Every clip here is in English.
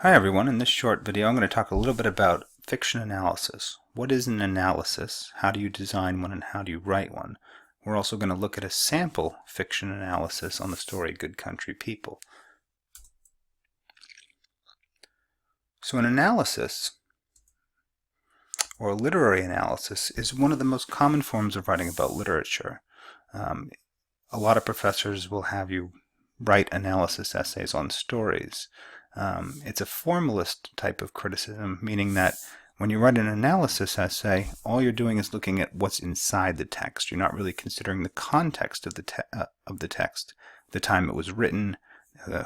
Hi everyone, in this short video I'm going to talk a little bit about fiction analysis. What is an analysis? How do you design one and how do you write one? We're also going to look at a sample fiction analysis on the story Good Country People. So an analysis, or a literary analysis, is one of the most common forms of writing about literature. A lot of professors will have you write analysis essays on stories. It's a formalist type of criticism, meaning that when you write an analysis essay, all you're doing is looking at what's inside the text. You're not really considering the context of the text, the time it was written,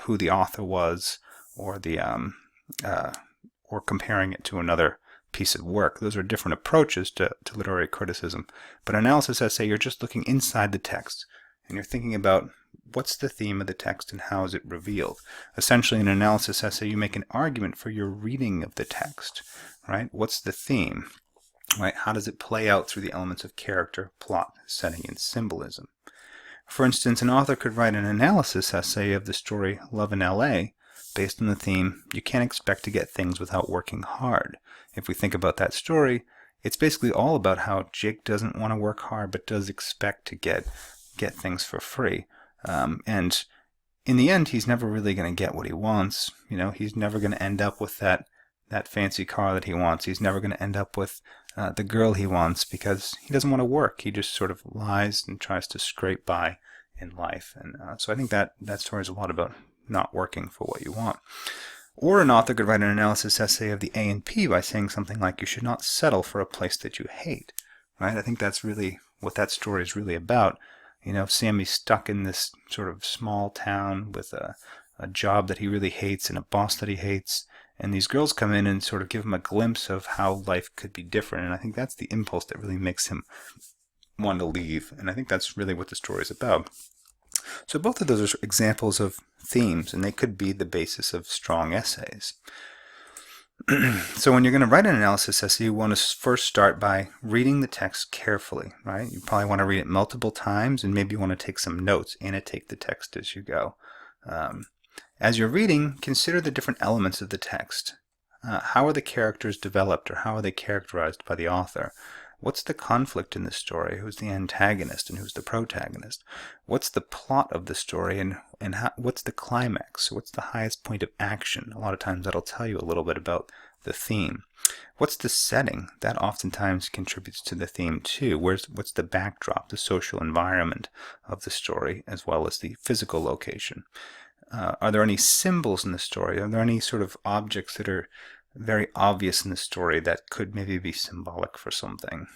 who the author was, or or comparing it to another piece of work. Those are different approaches to literary criticism. But an analysis essay, you're just looking inside the text, and you're thinking about what's the theme of the text and how is it revealed. Essentially, in an analysis essay, you make an argument for your reading of the text, right? What's the theme, right? How does it play out through the elements of character, plot, setting, and symbolism? For instance, an author could write an analysis essay of the story Love in L.A. based on the theme, you can't expect to get things without working hard. If we think about that story, it's basically all about how Jake doesn't want to work hard but does expect to get things for free. And in the end, he's never really going to get what he wants. You know, he's never going to end up with that fancy car that he wants. He's never going to end up with the girl he wants because he doesn't want to work. He just sort of lies and tries to scrape by in life. And so I think that story is a lot about not working for what you want. Or an author could write an analysis essay of the A and P by saying something like, you should not settle for a place that you hate. Right? I think that's really what that story is really about. You know, Sammy's stuck in this sort of small town with a job that he really hates and a boss that he hates. And these girls come in and sort of give him a glimpse of how life could be different. And I think that's the impulse that really makes him want to leave. And I think that's really what the story is about. So both of those are examples of themes, and they could be the basis of strong essays. So when you're going to write an analysis essay, you want to first start by reading the text carefully, right? You probably want to read it multiple times, and maybe you want to take some notes, annotate the text as you go. As you're reading, consider the different elements of the text. How are the characters developed, or how are they characterized by the author? What's the conflict in the story? Who's the antagonist and who's the protagonist? What's the plot of the story and what's the climax? What's the highest point of action? A lot of times that'll tell you a little bit about the theme. What's the setting? That oftentimes contributes to the theme too. What's the backdrop, the social environment of the story, as well as the physical location? Are there any symbols in the story? Are there any sort of objects that are very obvious in the story that could maybe be symbolic for something?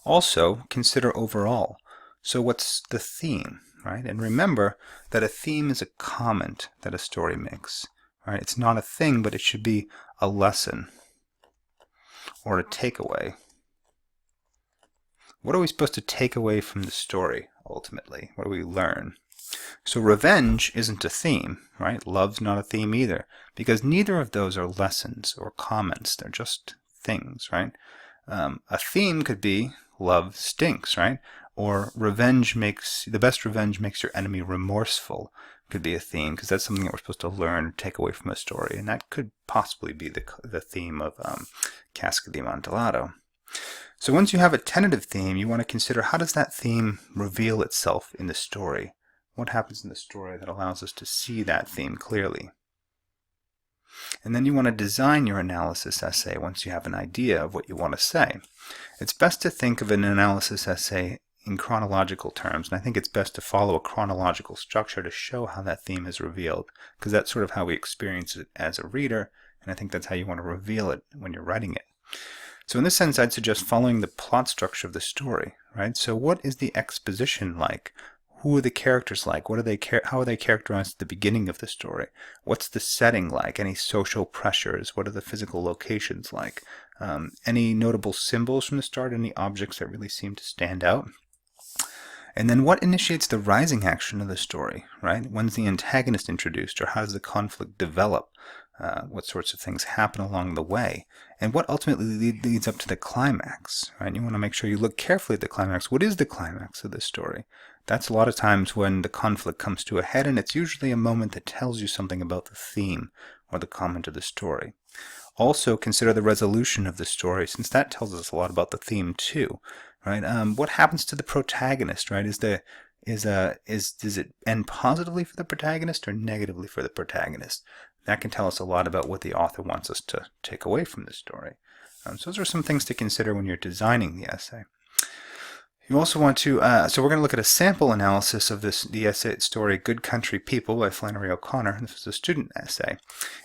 Also, consider overall. So what's the theme, right? And remember that a theme is a comment that a story makes, right? It's not a thing, but it should be a lesson or a takeaway. What are we supposed to take away from the story, ultimately? What do we learn? So revenge isn't a theme, right? Love's not a theme either, because neither of those are lessons or comments. They're just things, right? A theme could be love stinks, right? Or the best revenge makes your enemy remorseful could be a theme, because that's something that we're supposed to learn or take away from a story, and that could possibly be the theme of Casca di Amontillado. So once you have a tentative theme, you want to consider, how does that theme reveal itself in the story? What happens in the story that allows us to see that theme clearly? And then you want to design your analysis essay once you have an idea of what you want to say. It's best to think of an analysis essay in chronological terms, and I think it's best to follow a chronological structure to show how that theme is revealed, because that's sort of how we experience it as a reader, and I think that's how you want to reveal it when you're writing it. So in this sense, I'd suggest following the plot structure of the story, right? So what is the exposition like? Who are the characters like? How are they characterized at the beginning of the story? What's the setting like? Any social pressures? What are the physical locations like? Any notable symbols from the start? Any objects that really seem to stand out? And then what initiates the rising action of the story, right? When's the antagonist introduced, or how does the conflict develop? What sorts of things happen along the way? And what ultimately leads up to the climax, right? You want to make sure you look carefully at the climax. What is the climax of this story? That's a lot of times when the conflict comes to a head, and it's usually a moment that tells you something about the theme or the comment of the story. Also, consider the resolution of the story, since that tells us a lot about the theme too, right? What happens to the protagonist, right? Does it end positively for the protagonist or negatively for the protagonist? That can tell us a lot about what the author wants us to take away from the story. So those are some things to consider when you're designing the essay. You also want to, so we're going to look at a sample analysis of the essay story Good Country People by Flannery O'Connor. This is a student essay.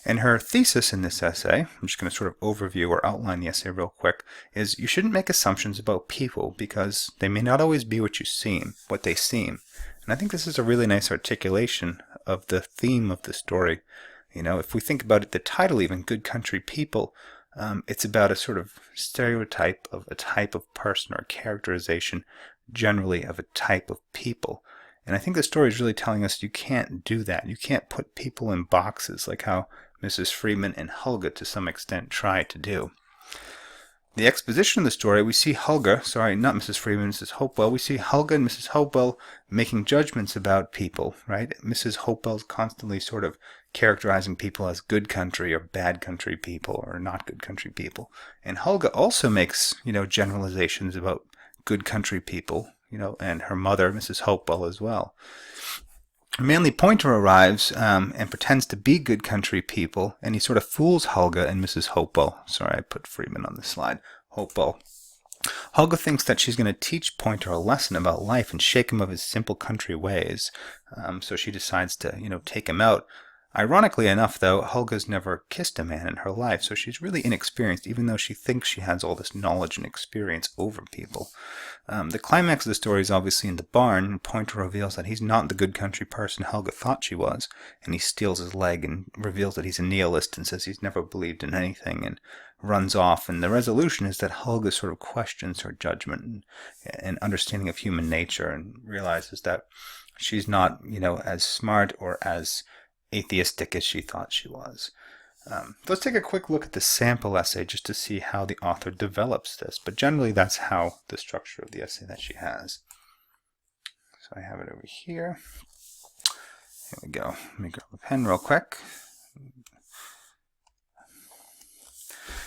And her thesis in this essay, I'm just going to sort of overview or outline the essay real quick, is you shouldn't make assumptions about people because they may not always be what they seem. And I think this is a really nice articulation of the theme of the story. You know, if we think about it, the title even, Good Country People, it's about a sort of stereotype of a type of person or characterization generally of a type of people. And I think the story is really telling us you can't do that. You can't put people in boxes like how Mrs. Freeman and Helga to some extent try to do. The exposition of the story, we see Helga, sorry, not Mrs. Freeman, Mrs. Hopewell. We see Helga and Mrs. Hopewell making judgments about people, right? Mrs. Hopewell's constantly sort of characterizing people as good country or bad country people or not good country people. And Helga also makes, generalizations about good country people, and her mother, Mrs. Hopewell, as well. Manly Pointer arrives and pretends to be good country people, and he sort of fools Helga and Mrs. Hopewell. Sorry, I put Freeman on the slide. Hopewell. Helga thinks that she's going to teach Pointer a lesson about life and shake him of his simple country ways. So she decides to, take him out. Ironically enough, though, Helga's never kissed a man in her life, so she's really inexperienced, even though she thinks she has all this knowledge and experience over people. The climax of the story is obviously in the barn, and Pointer reveals that he's not the good country person Helga thought she was, and he steals his leg and reveals that he's a nihilist and says he's never believed in anything and runs off. And the resolution is that Helga sort of questions her judgment and understanding of human nature and realizes that she's not, as smart or as atheistic as she thought she was. Let's take a quick look at the sample essay just to see how the author develops this. But generally, that's how the structure of the essay that she has. So I have it over here. Here we go. Let me grab a pen real quick.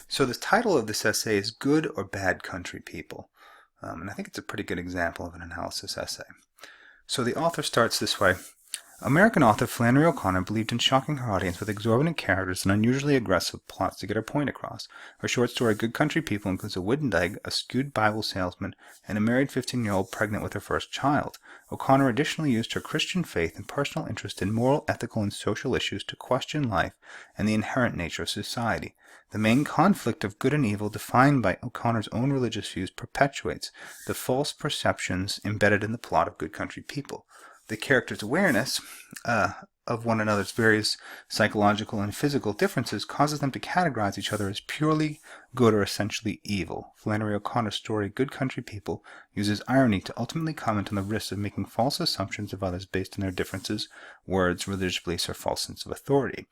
So the title of this essay is Good or Bad Country People. And I think it's a pretty good example of an analysis essay. So the author starts this way. American author Flannery O'Connor believed in shocking her audience with exorbitant characters and unusually aggressive plots to get her point across. Her short story Good Country People includes a wooden egg, a skewed Bible salesman, and a married 15-year-old pregnant with her first child. O'Connor additionally used her Christian faith and personal interest in moral, ethical, and social issues to question life and the inherent nature of society. The main conflict of good and evil, defined by O'Connor's own religious views, perpetuates the false perceptions embedded in the plot of Good Country People. The character's awareness of one another's various psychological and physical differences causes them to categorize each other as purely good or essentially evil. Flannery O'Connor's story, Good Country People, uses irony to ultimately comment on the risks of making false assumptions of others based on their differences, words, religious beliefs, or false sense of authority.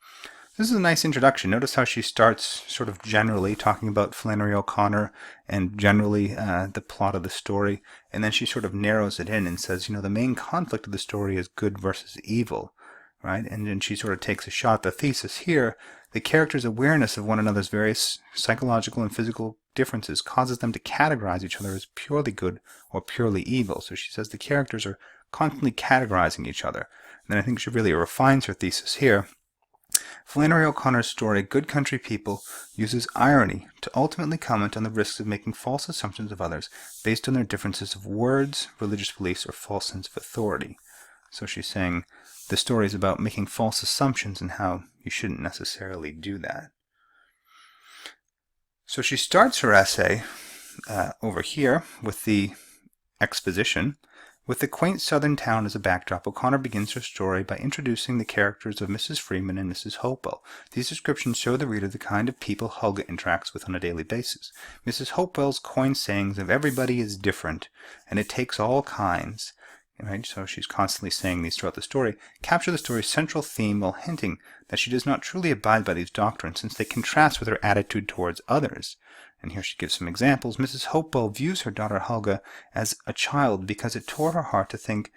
This is a nice introduction. Notice how she starts sort of generally talking about Flannery O'Connor and generally the plot of the story, and then she sort of narrows it in and says, the main conflict of the story is good versus evil, right? And then she sort of takes a shot at the thesis here. The character's awareness of one another's various psychological and physical differences causes them to categorize each other as purely good or purely evil. So she says the characters are constantly categorizing each other. And then I think she really refines her thesis here. Flannery O'Connor's story, Good Country People, uses irony to ultimately comment on the risks of making false assumptions of others based on their differences of words, religious beliefs, or false sense of authority. So she's saying the story is about making false assumptions and how you shouldn't necessarily do that. So she starts her essay over here with the exposition. With the quaint southern town as a backdrop, O'Connor begins her story by introducing the characters of Mrs. Freeman and Mrs. Hopewell. These descriptions show the reader the kind of people Helga interacts with on a daily basis. Mrs. Hopewell's coined sayings of everybody is different, and it takes all kinds, right? So she's constantly saying these throughout the story, capture the story's central theme while hinting that she does not truly abide by these doctrines since they contrast with her attitude towards others. And here she gives some examples. Mrs. Hopewell views her daughter Helga as a child because it tore her heart to think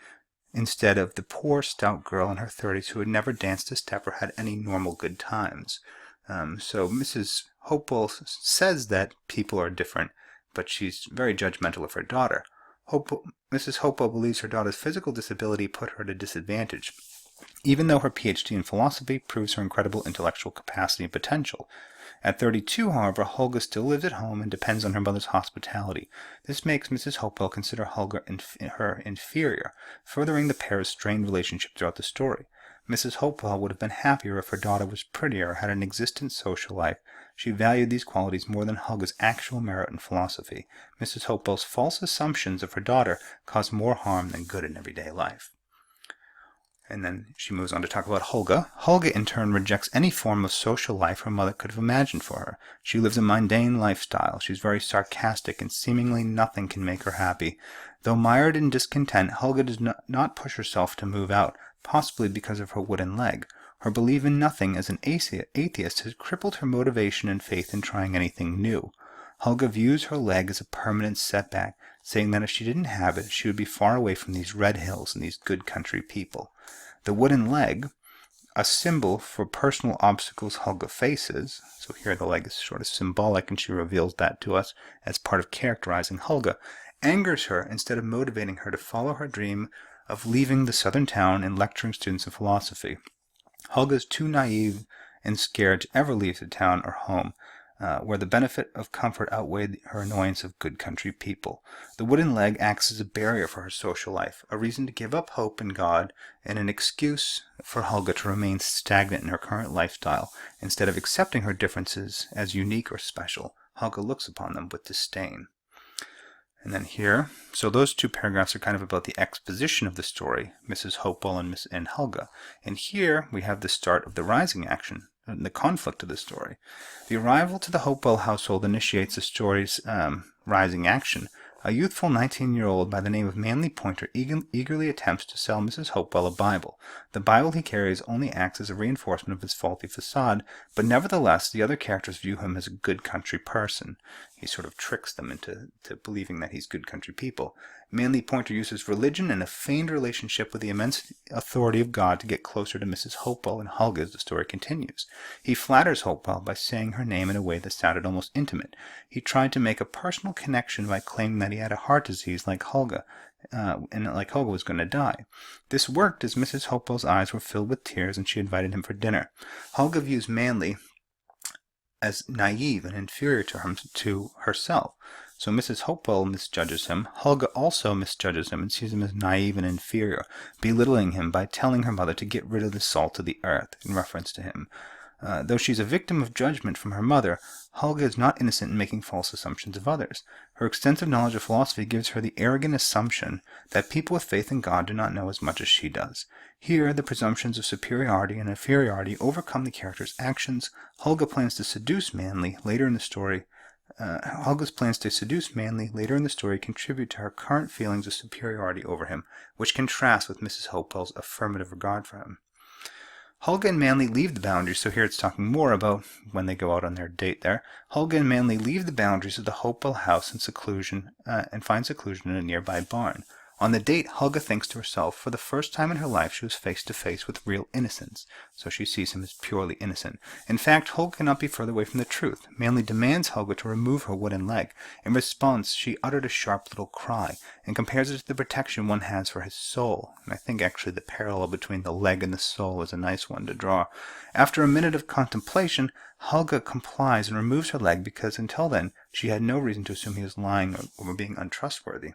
instead of the poor, stout girl in her 30s who had never danced a step or had any normal good times. So Mrs. Hopewell says that people are different, but she's very judgmental of her daughter. Mrs. Hopewell believes her daughter's physical disability put her at a disadvantage, even though her PhD in philosophy proves her incredible intellectual capacity and potential. At 32, however, Helga still lives at home and depends on her mother's hospitality. This makes Mrs. Hopewell consider Helga her inferior, furthering the pair's strained relationship throughout the story. Mrs. Hopewell would have been happier if her daughter was prettier or had an existent social life. She valued these qualities more than Helga's actual merit in philosophy. Mrs. Hopewell's false assumptions of her daughter cause more harm than good in everyday life. And then she moves on to talk about Helga. Helga, in turn, rejects any form of social life her mother could have imagined for her. She lives a mundane lifestyle. She's very sarcastic, and seemingly nothing can make her happy. Though mired in discontent, Helga does not push herself to move out, possibly because of her wooden leg. Her belief in nothing as an atheist has crippled her motivation and faith in trying anything new. Helga views her leg as a permanent setback, saying that if she didn't have it, she would be far away from these red hills and these good country people. The wooden leg, a symbol for personal obstacles Helga faces, so here the leg is sort of symbolic, and she reveals that to us as part of characterizing Helga, angers her instead of motivating her to follow her dream of leaving the southern town and lecturing students of philosophy. Helga is too naive and scared to ever leave the town or home, where the benefit of comfort outweighed her annoyance of good country people. The wooden leg acts as a barrier for her social life, a reason to give up hope in God, and an excuse for Helga to remain stagnant in her current lifestyle. Instead of accepting her differences as unique or special, Helga looks upon them with disdain. And then here, so those two paragraphs are kind of about the exposition of the story, Mrs. Hopewell and Helga. And here we have the start of the rising action, the conflict of the story. The arrival to the Hopewell household initiates the story's rising action. A youthful 19-year-old by the name of Manly Pointer eagerly attempts to sell Mrs. Hopewell a Bible. The Bible he carries only acts as a reinforcement of his faulty facade, but nevertheless the other characters view him as a good country person. He sort of tricks them into believing that he's good country people. Manly Pointer uses religion and a feigned relationship with the immense authority of God to get closer to Mrs. Hopewell and Helga as the story continues. He flatters Hopewell by saying her name in a way that sounded almost intimate. He tried to make a personal connection by claiming that he had a heart disease like Helga, and like Helga was going to die. This worked as Mrs. Hopewell's eyes were filled with tears and she invited him for dinner. Helga views Manly as naive and inferior to herself. So Mrs. Hopewell misjudges him. Helga also misjudges him and sees him as naive and inferior, belittling him by telling her mother to get rid of the salt of the earth, in reference to him. Though she's a victim of judgment from her mother, Helga is not innocent in making false assumptions of others. Her extensive knowledge of philosophy gives her the arrogant assumption that people with faith in God do not know as much as she does. Here, the presumptions of superiority and inferiority overcome the character's actions. Helga plans to seduce Manly later in the story. Helga's plans to seduce Manly later in the story contribute to her current feelings of superiority over him, which contrasts with Mrs. Hopewell's affirmative regard for him. Helga and Manly leave the boundaries, so here it's talking more about when they go out on their date there. Helga and Manly leave the boundaries of the Hopewell house in seclusion, and find seclusion in a nearby barn. On the date, Helga thinks to herself, for the first time in her life she was face to face with real innocence, so she sees him as purely innocent. In fact, Helga cannot be further away from the truth. Manly demands Helga to remove her wooden leg. In response, she uttered a sharp little cry, and compares it to the protection one has for his soul. And I think actually the parallel between the leg and the soul is a nice one to draw. After a minute of contemplation, Helga complies and removes her leg because until then she had no reason to assume he was lying or being untrustworthy.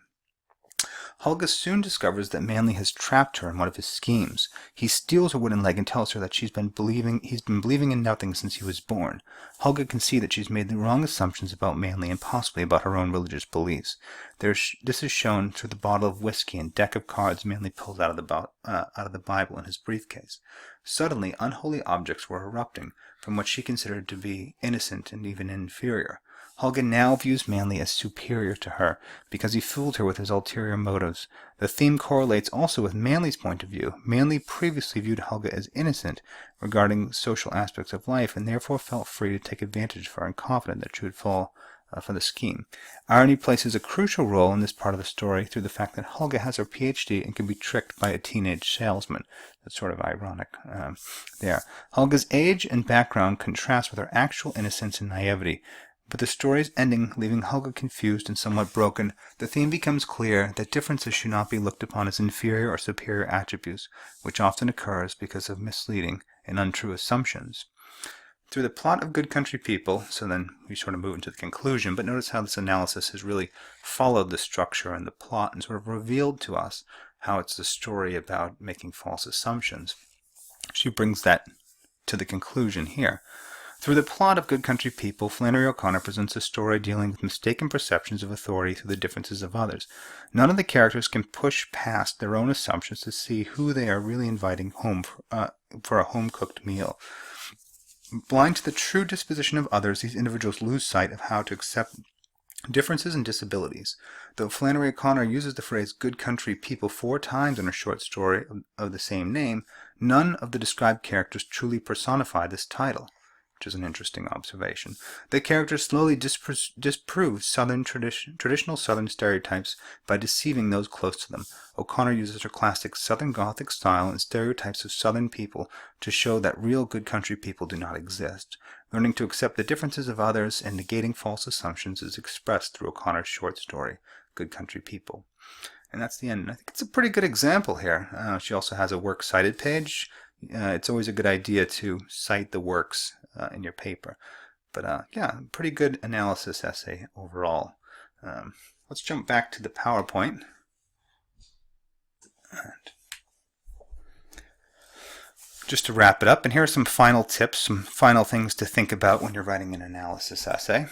Helga soon discovers that Manly has trapped her in one of his schemes. He steals her wooden leg and tells her that he's been believing in nothing since he was born. Helga can see that she's made the wrong assumptions about Manly and possibly about her own religious beliefs. This is shown through the bottle of whiskey and deck of cards Manly pulls out of the Bible in his briefcase. Suddenly, unholy objects were erupting from what she considered to be innocent and even inferior. Helga now views Manly as superior to her, because he fooled her with his ulterior motives. The theme correlates also with Manly's point of view. Manly previously viewed Helga as innocent regarding social aspects of life, and therefore felt free to take advantage of her and confident that she would fall for the scheme. Irony plays a crucial role in this part of the story through the fact that Helga has her PhD and can be tricked by a teenage salesman. That's sort of ironic there. Helga's age and background contrast with her actual innocence and naivety. But the story's ending, leaving Helga confused and somewhat broken, the theme becomes clear that differences should not be looked upon as inferior or superior attributes, which often occurs because of misleading and untrue assumptions. Through the plot of Good Country People, so then we sort of move into the conclusion, but notice how this analysis has really followed the structure and the plot and sort of revealed to us how it's the story about making false assumptions. She brings that to the conclusion here. Through the plot of Good Country People, Flannery O'Connor presents a story dealing with mistaken perceptions of authority through the differences of others. None of the characters can push past their own assumptions to see who they are really inviting home for a home-cooked meal. Blind to the true disposition of others, these individuals lose sight of how to accept differences and disabilities. Though Flannery O'Connor uses the phrase good country people 4 times in her short story of the same name, none of the described characters truly personify this title, which is an interesting observation. The characters slowly disprove traditional Southern stereotypes by deceiving those close to them. O'Connor uses her classic Southern Gothic style and stereotypes of Southern people to show that real good country people do not exist. Learning to accept the differences of others and negating false assumptions is expressed through O'Connor's short story, Good Country People. And that's the end. I think it's a pretty good example here. She also has a works cited page. It's always a good idea to cite the works in your paper. But yeah, pretty good analysis essay overall. Let's jump back to the PowerPoint. And just to wrap it up, and here are some final tips, some final things to think about when you're writing an analysis essay.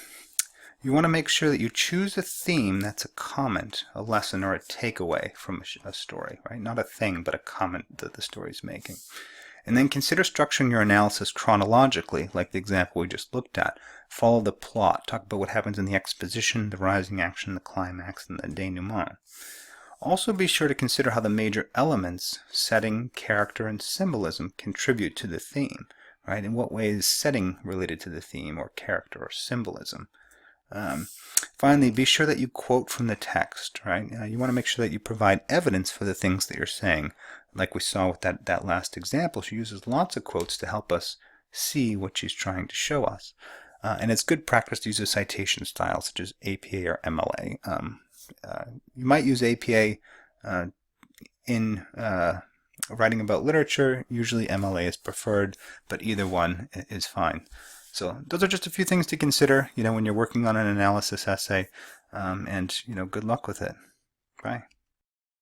You want to make sure that you choose a theme that's a comment, a lesson, or a takeaway from a story, right? Not a thing, but a comment that the story's making. And then consider structuring your analysis chronologically, like the example we just looked at. Follow the plot. Talk about what happens in the exposition, the rising action, the climax, and the denouement. Also be sure to consider how the major elements, setting, character, and symbolism contribute to the theme, right? In what way is setting related to the theme or character or symbolism? Finally, be sure that you quote from the text, right? You want to make sure that you provide evidence for the things that you're saying. Like we saw with that last example, she uses lots of quotes to help us see what she's trying to show us. And it's good practice to use a citation style, such as APA or MLA. You might use APA in writing about literature. Usually MLA is preferred, but either one is fine. So those are just a few things to consider, when you're working on an analysis essay. And good luck with it. Bye.